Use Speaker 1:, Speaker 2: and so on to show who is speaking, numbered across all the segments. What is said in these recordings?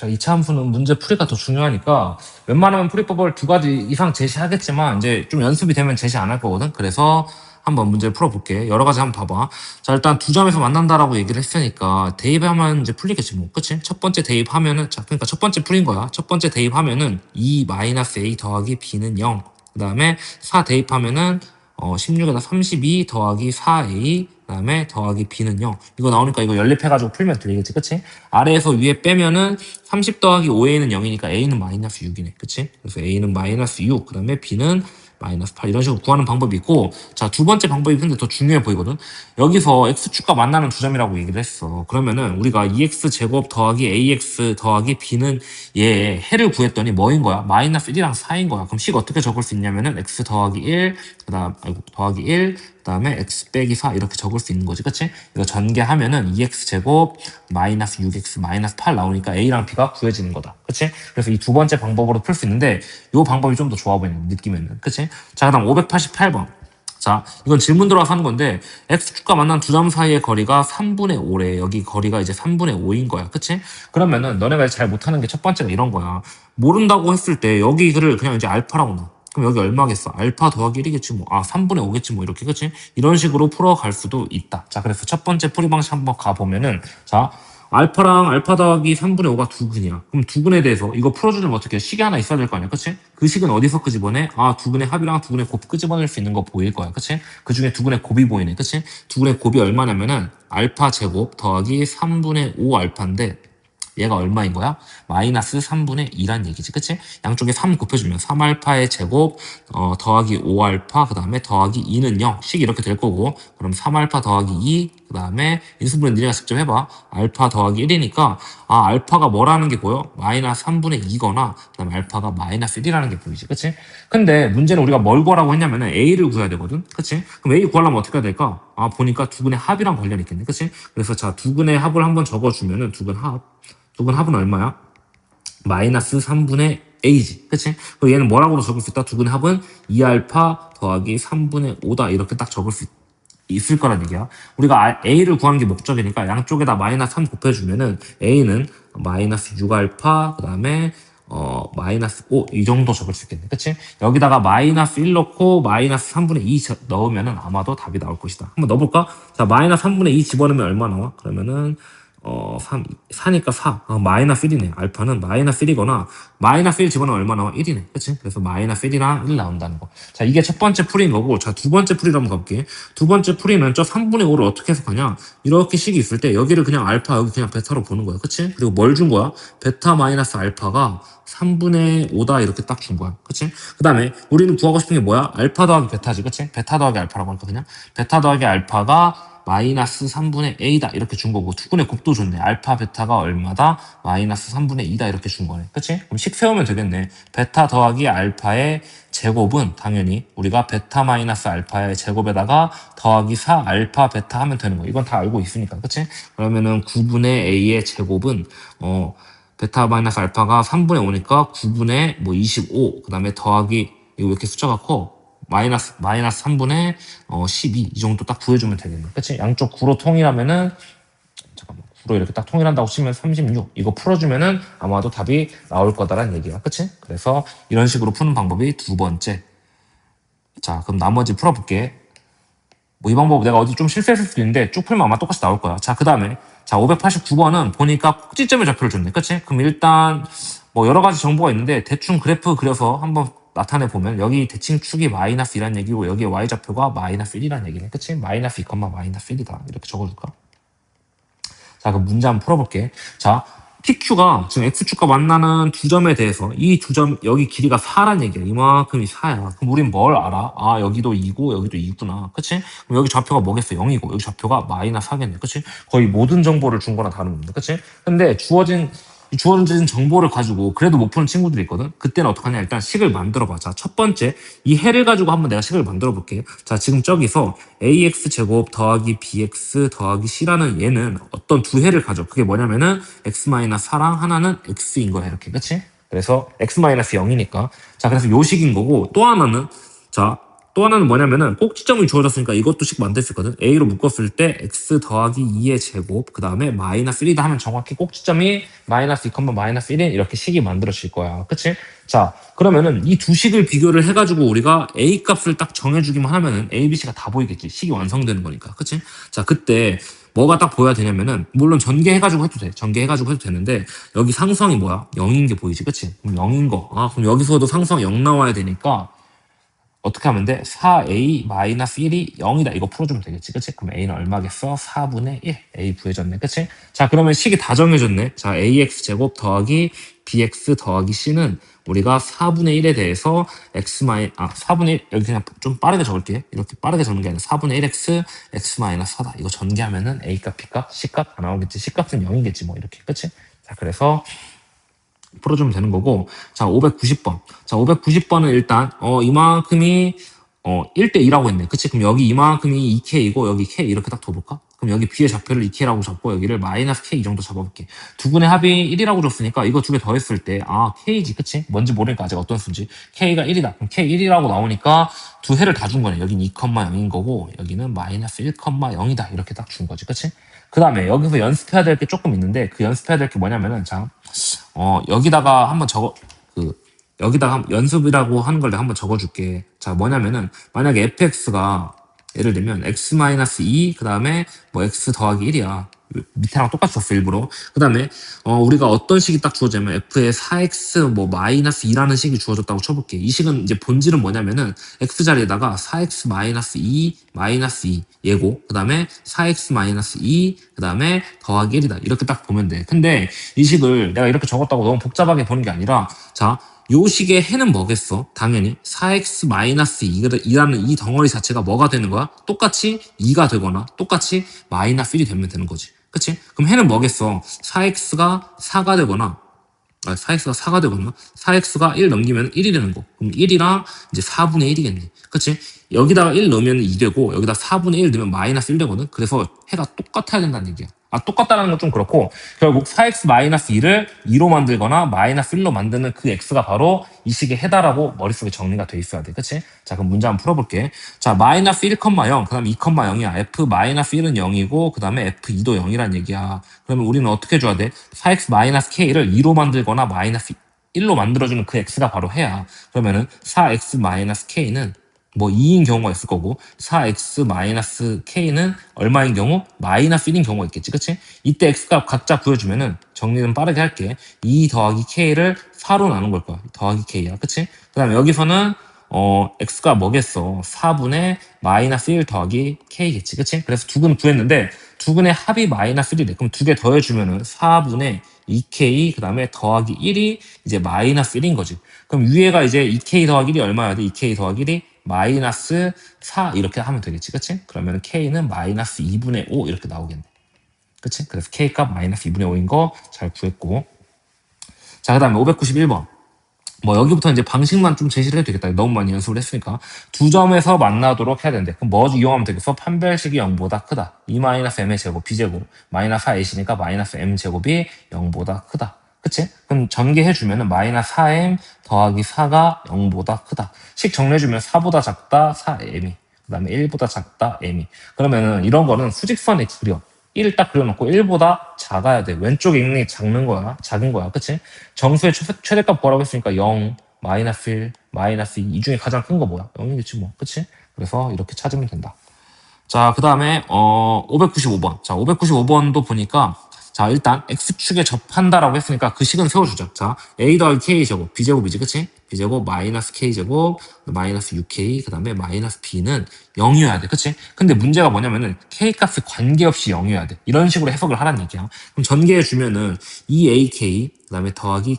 Speaker 1: 자, 이차 함수는 문제 풀이가 더 중요하니까 웬만하면 풀이법을 2가지 이상 제시하겠지만 이제 좀 연습이 되면 제시 안 할 거거든. 그래서 한번 문제를 풀어볼게. 여러 가지 한번 봐봐. 자, 일단 두 점에서 만난다라고 얘기를 했으니까 대입하면 이제 풀리겠지 뭐. 그치? 첫 번째 대입하면은, 자, 그러니까 첫 번째 풀인 거야. 첫 번째 대입하면은 2-a 더하기 b는 0. 그 다음에 4 대입하면은 16에다 32 더하기 4a 그 다음에 더하기 b는 0. 이거 나오니까 이거 연립해가지고 풀면 되겠지, 그치? 아래에서 위에 빼면은 30 더하기 5a는 0이니까 a는 마이너스 6이네, 그치? 그래서 a는 마이너스 6, 그 다음에 b는 마이너스 8 이런 식으로 구하는 방법이 있고, 자, 두 번째 방법이 근데 더 중요해 보이거든. 여기서 x축과 만나는 두 점이라고 얘기를 했어. 그러면은 우리가 2x 제곱 더하기 ax 더하기 b는 얘 해를 구했더니 뭐인 거야? 마이너스 1이랑 4인 거야. 그럼 식 어떻게 적을 수 있냐면은 x 더하기 1, 더하기 1, 그 다음에 x 빼기 4 이렇게 적을 수 있는 거지, 그치? 이거 전개하면은 2x제곱 마이너스 6x 마이너스 8 나오니까 a랑 b가 구해지는 거다, 그치? 그래서 이 두 번째 방법으로 풀 수 있는데 이 방법이 좀 더 좋아 보이는 느낌에는, 그치? 자, 그 다음 588번. 자, 이건 질문 들어가서 하는 건데 x축과 만난 두 점 사이의 거리가 3분의 5래. 여기 거리가 이제 3분의 5인 거야, 그치? 그러면은 너네가 잘 못하는 게 첫 번째가 이런 거야. 모른다고 했을 때 여기를 그냥 이제 알파라고 놔. 그럼 여기 얼마겠어? 알파 더하기 1이겠지 뭐. 3분의 5겠지 뭐. 이렇게, 그치? 이런 식으로 풀어갈 수도 있다. 자, 그래서 첫 번째 풀이 방식 한번 가보면은, 자, 알파랑 알파 더하기 3분의 5가 두근이야. 그럼 두근에 대해서 이거 풀어주려면 어떻게 해? 식이 하나 있어야 될 거 아니야, 그치? 그 식은 어디서 끄집어내? 두근의 합이랑 두근의 곱 끄집어낼 수 있는 거 보일 거야, 그치? 그 중에 두근의 곱이 보이네, 그치? 두근의 곱이 얼마냐면은 알파 제곱 더하기 3분의 5 알파인데 얘가 얼마인 거야? 마이너스 3분의 2란 얘기지, 그치? 양쪽에 3 곱해주면 3알파의 제곱 더하기 5알파 그 다음에 더하기 2는 0 식 이렇게 될 거고, 그럼 3알파 더하기 2 그 다음에 인수분해 니네가 직접 해봐. 알파 더하기 1이니까 알파가 뭐라는 게 보여? 마이너스 3분의 2거나 그 다음에 알파가 마이너스 1이라는 게 보이지, 그치? 근데 문제는 우리가 뭘 구하라고 했냐면은 a를 구해야 되거든, 그치? 그럼 a 구하려면 어떻게 해야 될까? 보니까 두근의 합이랑 관련이 있겠네, 그치? 그래서 자, 두근의 합을 한번 적어주면은 두근 합은 얼마야? 마이너스 3분의 a지, 그치? 그럼 얘는 뭐라고도 적을 수 있다? 두근의 합은 2알파 더하기 3분의 5다 이렇게 딱 적을 수 있을 거란 얘기야. 우리가 a를 구한 게 목적이니까 양쪽에다 마이너스 3 곱해주면은 a는 마이너스 6알파 그 다음에 마이너스 5 이 정도 적을 수 있겠네, 그치? 여기다가 마이너스 1 넣고 마이너스 3분의 2 넣으면은 아마도 답이 나올 것이다. 한번 넣어볼까? 자, 마이너스 3분의 2 집어넣으면 얼마 나와? 그러면은 4니까 4. 마이너스 1이네. 알파는 마이너스 1이거나, 마이너스 1 집어넣으면 얼마 나와? 1이네. 그치? 그래서 마이너스 1이랑 1 나온다는 거. 자, 이게 첫 번째 풀이인 거고, 자, 두 번째 풀이로 한번 가볼게. 두 번째 풀이는 저 3분의 5를 어떻게 해석하냐? 이렇게 식이 있을 때, 여기를 그냥 알파, 여기 그냥 베타로 보는 거야. 그치? 그리고 뭘 준 거야? 베타 마이너스 알파가 3분의 5다 이렇게 딱 준 거야. 그치? 그 다음에 우리는 구하고 싶은 게 뭐야? 알파 더하기 베타지. 그치? 베타 더하기 알파라고 하니까 그냥. 베타 더하기 알파가 마이너스 3분의 a다 이렇게 준 거고, 두근의 곱도 줬네. 알파 베타가 얼마다? 마이너스 3분의 2다 이렇게 준 거네, 그치? 그럼 식 세우면 되겠네. 베타 더하기 알파의 제곱은 당연히 우리가 베타 마이너스 알파의 제곱에다가 더하기 4 알파 베타 하면 되는 거. 이건 다 알고 있으니까, 그치? 그러면은 9분의 a의 제곱은 베타 마이너스 알파가 3분의 5니까 9분의 25, 그 다음에 더하기, 이거 왜 이렇게 숫자가 커? 마이너스 3분의 12 이 정도 딱 구해주면 되겠네, 그치? 양쪽 9로 통일하면은, 잠깐만, 9로 이렇게 딱 통일한다고 치면 36 이거 풀어주면은 아마도 답이 나올 거다라는 얘기야, 그치? 그래서 이런 식으로 푸는 방법이 두 번째. 자, 그럼 나머지 풀어볼게. 이 방법 내가 어디 좀 실수했을 수도 있는데 쭉 풀면 아마 똑같이 나올 거야. 자, 그 다음에 자, 589번은 보니까 꼭지점의 좌표를 줬네, 그치? 그럼 일단 여러 가지 정보가 있는데 대충 그래프 그려서 한번 나타내 보면, 여기 대칭 축이 마이너스 2라는 얘기고 여기 y좌표가 마이너스 1이라는 얘기네, 그치? 마이너스 2, 마이너스 1이다 이렇게 적어줄까? 자, 그럼 문제 한번 풀어볼게. 자, PQ가 지금 X축과 만나는 두 점에 대해서 이 두 점 여기 길이가 4란 얘기야. 이만큼이 4야. 그럼 우린 뭘 알아? 여기도 2고 여기도 2구나. 그치? 그럼 여기 좌표가 뭐겠어? 0이고 여기 좌표가 마이너스 4겠네. 그치? 거의 모든 정보를 준 거나 다름없는데. 그치? 근데 주어진 정보를 가지고 그래도 못 푸는 친구들이 있거든? 그때는 어떡하냐? 일단 식을 만들어봐. 자, 첫 번째, 이 해를 가지고 한번 내가 식을 만들어 볼게. 자, 지금 저기서 ax 제곱 더하기 bx 더하기 c라는 얘는 어떤 두 해를 가져. 그게 뭐냐면은 x-4랑 하나는 x인 거야. 이렇게. 그치? 그래서 x-0이니까. 자, 그래서 요 식인 거고, 또 하나는, 자, 또 하나는 뭐냐면은 꼭지점이 주어졌으니까 이것도 식 만들 수 있거든. a로 묶었을 때 x 더하기 2의 제곱 그 다음에 마이너스 1이다 하면 정확히 꼭지점이 마이너스 2, 마이너스 1인 이렇게 식이 만들어질 거야. 그치? 자 그러면은 이 두 식을 비교를 해가지고 우리가 a 값을 딱 정해주기만 하면은 a, b, c가 다 보이겠지. 식이 완성되는 거니까. 그치? 자 그때 뭐가 딱 보여야 되냐면은 물론 전개해가지고 해도 돼. 전개해가지고 해도 되는데 여기 상수항이 뭐야? 0인 게 보이지. 그치? 그럼 0인 거. 아 그럼 여기서도 상수항 0 나와야 되니까 어떻게 하면 돼? 4a-1이 0이다. 이거 풀어주면 되겠지. 그치? 그럼 a는 얼마겠어? 4분의 1. a 구해졌네. 그치? 자, 그러면 식이 다 정해졌네. 자, ax제곱 더하기 bx 더하기 c는 우리가 4분의 1에 대해서 4분의 1, 여기 그냥 좀 빠르게 적을게. 이렇게 빠르게 적는 게 아니라 4분의 1x, x 마이너스 4다. 이거 전개하면은 a 값, b 값, c 값 다 나오겠지. c 값은 0이겠지. 뭐, 이렇게. 그치? 자, 그래서 풀어주면 되는 거고. 자, 590번. 자, 590번은 일단, 이만큼이, 1대 2라고 했네. 그치? 그럼 여기 이만큼이 2K이고, 여기 K 이렇게 딱 둬볼까? 그럼 여기 B의 좌표를 2K라고 잡고, 여기를 마이너스 K 이 정도 잡아볼게. 두 분의 합이 1이라고 줬으니까, 이거 두 개 더했을 때, 아, K지. 그치? 뭔지 모르니까 아직 어떤 수인지. K가 1이다. 그럼 K 1이라고 나오니까, 두 해를 다 준 거네. 여긴 2,0인 거고, 여기는 마이너스 1,0이다. 이렇게 딱 준 거지. 그치? 그 다음에 여기서 연습해야 될 게 조금 있는데, 그 연습해야 될 게 뭐냐면은, 자, 여기다가 한번 여기다가 연습이라고 하는 걸 내가 한번 적어줄게. 자, 뭐냐면은, 만약에 fx가, 예를 들면, x-2, 그 다음에, 뭐, x 더하기 1이야. 밑에랑 똑같이 썼어, 일부러. 그 다음에, 우리가 어떤 식이 딱 주어지면, f의 4x, 뭐, 마이너스 2라는 식이 주어졌다고 쳐볼게. 이 식은 이제 본질은 뭐냐면은, x 자리에다가 4x 마이너스 2, 마이너스 2, 얘고, 그 다음에 4x 마이너스 2, 그 다음에 더하기 1이다. 이렇게 딱 보면 돼. 근데 이 식을 내가 이렇게 적었다고 너무 복잡하게 보는 게 아니라, 자, 요 식의 해는 뭐겠어? 당연히 4x-2라는 이 덩어리 자체가 뭐가 되는 거야? 똑같이 2가 되거나 똑같이 마이너스 1이 되면 되는 거지. 그치? 그럼 해는 뭐겠어? 4x가 4가 되거나 4x가 4가 되거나 4x가 1 넘기면 1이 되는 거. 그럼 1이랑 이제 4분의 1이겠네. 그치? 여기다가 1 넣으면 2 되고 여기다 4분의 1 넣으면 마이너스 1 되거든. 그래서 해가 똑같아야 된다는 얘기야. 똑같다는 건 좀 그렇고 결국 4x-2를 2로 만들거나 마이너스 1로 만드는 그 x가 바로 이 식의 해다라고 머릿속에 정리가 돼 있어야 돼. 그치? 자 그럼 문제 한번 풀어볼게. 자 마이너스 1,0 그 다음에 2,0이야. f-1은 0이고 그 다음에 f2도 0이란 얘기야. 그러면 우리는 어떻게 줘야 돼? 4x-k를 2로 만들거나 마이너스 1로 만들어주는 그 x가 바로 해야. 그러면은 4x-k는 뭐 2인 경우가 있을 거고 4x-k는 얼마인 경우? 마이너스 1인 경우가 있겠지. 그치? 이때 x값 각자 구해주면은 정리는 빠르게 할게. 2 더하기 k를 4로 나눈 걸 거야. 더하기 k야. 그치? 그 다음에 여기서는 x가 뭐겠어? 4분의 마이너스 1 더하기 k겠지. 그치? 그래서 두근 구했는데 두근의 합이 마이너스 1이래. 그럼 두 개 더해주면은 4분의 2k 그 다음에 더하기 1이 이제 마이너스 1인 거지. 그럼 위에가 이제 2k 더하기 1이 얼마야 돼? 2k 더하기 1이 마이너스 4 이렇게 하면 되겠지. 그치? 그러면 k는 마이너스 2분의 5 이렇게 나오겠네. 그치? 그래서 k 값 마이너스 2분의 5인 거 잘 구했고. 자, 그 다음에 591번. 뭐 여기부터 이제 방식만 좀 제시를 해도 되겠다. 너무 많이 연습을 했으니까. 두 점에서 만나도록 해야 되는데 그럼 뭐 이용하면 되겠어? 판별식이 0보다 크다. 2-m의 제곱, b제곱. 마이너스 4ac니까 마이너스 m제곱이 0보다 크다. 그치? 그럼 전개해주면은 마이너스 4m 더하기 4가 0보다 크다. 식 정리해주면 4보다 작다, 4m이. 그 다음에 1보다 작다, m이. 그러면은 이런 거는 수직선에 그려. 1 딱 그려놓고 1보다 작아야 돼. 왼쪽 인이 작는 거야. 작은 거야. 그치? 정수의 최대값 구하라고 했으니까 0, 마이너스 1, 마이너스 2. 이 중에 가장 큰 거 뭐야? 0이겠지 뭐. 그치? 그래서 이렇게 찾으면 된다. 자, 그 다음에 595번. 자, 595번도 보니까 자, 일단 x축에 접한다라고 했으니까 그 식은 세워주자. 자, a 더하기 k 제곱, b 제곱이지, 그치? b 제곱 마이너스 k 제곱 마이너스 6k 그 다음에 마이너스 b는 0이어야 돼, 그치? 근데 문제가 뭐냐면은 k 값이 관계없이 0이어야 돼. 이런 식으로 해석을 하라는 얘기야. 그럼 전개해 주면은 2ak 그 다음에 더하기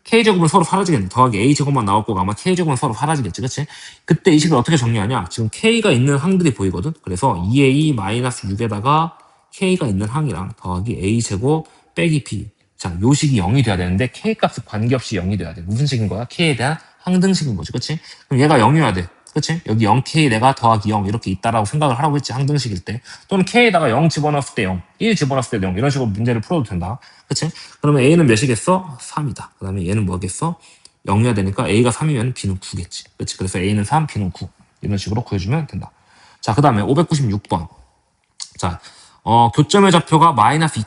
Speaker 1: k제곱은 서로 사라지겠네. 더하기 a제곱만 나올 거고 아마 k제곱은 서로 사라지겠지, 그치? 그때 이 식을 어떻게 정리하냐? 지금 k가 있는 항들이 보이거든? 그래서 2a 마이너스 6에다가 k가 있는 항이랑 더하기 a제곱 빼기 b. 자, 요 식이 0이 돼야 되는데 k 값이 관계없이 0이 돼야 돼. 무슨 식인 거야? k에 대한 항등식인 거지. 그치? 그럼 얘가 0이어야 돼. 그치? 여기 0k 내가 더하기 0 이렇게 있다라고 생각을 하라고 했지. 항등식일 때. 또는 k에다가 0 집어넣었을 때 0, 1 집어넣었을 때도 0 이런 식으로 문제를 풀어도 된다. 그치? 그러면 a는 몇이겠어? 3이다. 그 다음에 얘는 뭐겠어? 0이어야 되니까 a가 3이면 b는 9겠지. 그치? 그래서 a는 3, b는 9. 이런 식으로 구해주면 된다. 자, 그 다음에 596번. 자, 교점의 좌표가 마이너스 2,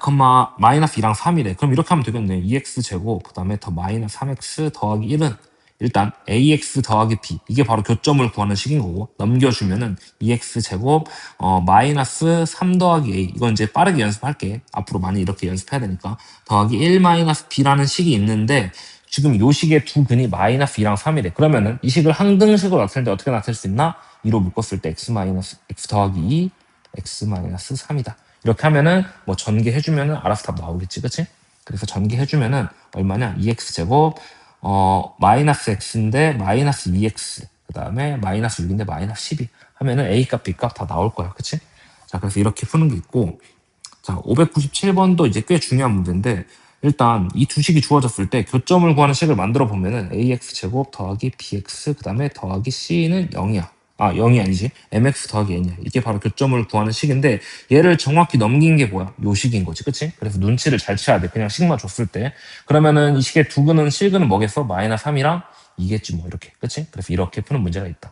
Speaker 1: 마이너스 2랑 3이래. 그럼 이렇게 하면 되겠네. 2x 제곱, 그 다음에 더 마이너스 3x 더하기 1은 일단 ax 더하기 b. 이게 바로 교점을 구하는 식인 거고, 넘겨주면은 2x 제곱, 마이너스 3 더하기 a. 이건 이제 빠르게 연습할게. 앞으로 많이 이렇게 연습해야 되니까. 더하기 1 마이너스 b라는 식이 있는데, 지금 요 식의 두 근이 마이너스 2랑 3이래. 그러면은 이 식을 항등식으로 나타낼 때 어떻게 나타낼 수 있나? 2로 묶었을 때 x 마이너스 x 더하기 2, x 마이너스 3이다. 이렇게 하면은 뭐 전개해주면은 알아서 답 나오겠지, 그치? 그래서 전개해주면은 얼마냐? 2x 제곱 마이너스 x인데 마이너스 2x 그 다음에 마이너스 6인데 마이너스 12 하면은 a 값, b 값 다 나올 거야, 그치? 자, 그래서 이렇게 푸는 게 있고, 자, 597번도 이제 꽤 중요한 문제인데, 일단 이 두 식이 주어졌을 때 교점을 구하는 식을 만들어 보면은 ax 제곱 더하기 bx 그 다음에 더하기 c는 0이야. 아, 0이 아니지. mx 더하기 n이야. 이게 바로 교점을 구하는 식인데, 얘를 정확히 넘긴 게 뭐야? 요 식인 거지, 그치? 그래서 눈치를 잘 채야 돼. 그냥 식만 줬을 때. 그러면은 이 식의 두 근은 실근은 뭐겠어? 마이너스 3이랑 2겠지 뭐, 이렇게. 그치? 그래서 이렇게 푸는 문제가 있다.